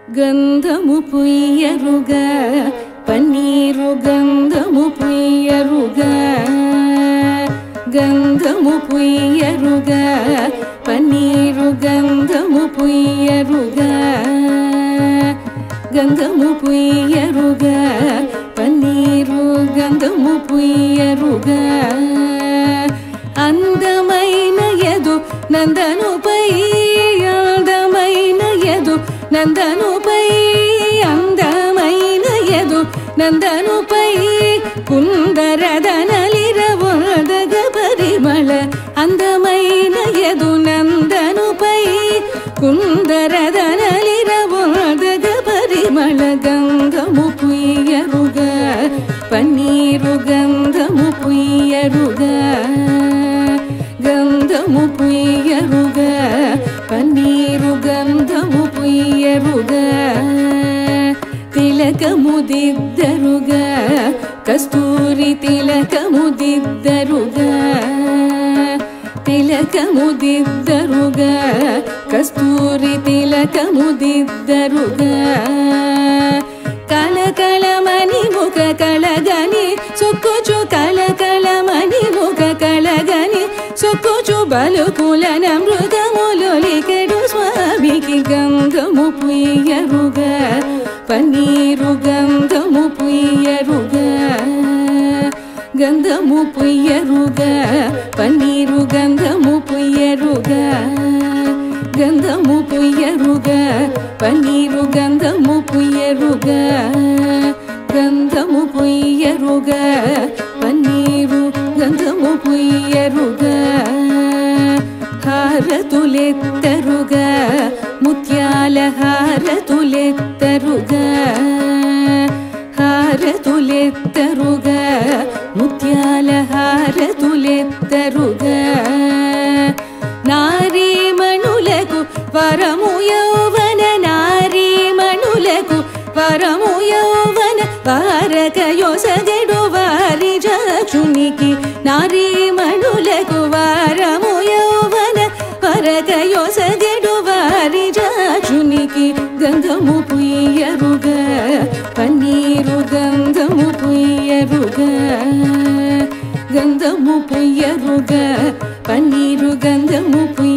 గంధము పుయ్యరుగ పన్నీరు గంధము పుయ్యరుగ గంధము పుయ్యరుగ పన్నీరు గంధము పుయ్యరుగ గంధము పుయ్యరుగ పన్నీరు గంధము పుయ్యరుగ అందమైన యదు నందనుపై అందమైన యదు నందనుపై అందమైన యదు నందనుపై కుందరదనలిరవొదగ పరిమళ అందమైన యదు నందనుపై కుందరదనలిరవొదగ పరిమళ గంధము పుయ్యరుగ పన్నీరు గంధము పుయ్యరుగ గంధము పుయ్యరుగ పన్నీరు గంధము పుయ్యరుగ తిలకము దిద్దరుగ కస్తూరి తిలకము దిద్దరుగ తిలకము దిద్దరుగ కస్తూరి తిలకము దిద్దరుగ కలకలమని ముఖ కళగని సొక్కుచు కలకలమని ముఖ కళగని సొక్కుచు బలుకుల నమృతములొలికెడు స్వామికి గంధము పుయ్యరుగ పన్నీరు గంధము పుయ్యరుగ గంధము పుయ్యరుగ పన్నీరు గంధము పుయ్యరుగ గంధము పుయ్యరుగ పన్నీరు గంధము పుయ్యరుగ గంధము పుయ్యరుగ పన్నీరు గంధము పుయ్యరుగ హారతులెత్తరుగ ముత్యాల హారతులెత్తరుగ హారతులెత్తరుగ ముత్యాల హారతులెత్తరుగ నారీమణులకు వరము యౌవన నారీమణులకు వరము యౌవన వారకయొసగడు వారి జక్షునికి నారీమణులకు వరము యౌవన వారకయొసగడు వారి జక్షునికి గంధము పుయ్యరుగ పన్నీరు గంధము పుయ్యరుగ గంధము పుయ్యరుగ పన్నీరు గంధము పుయ్యరుగ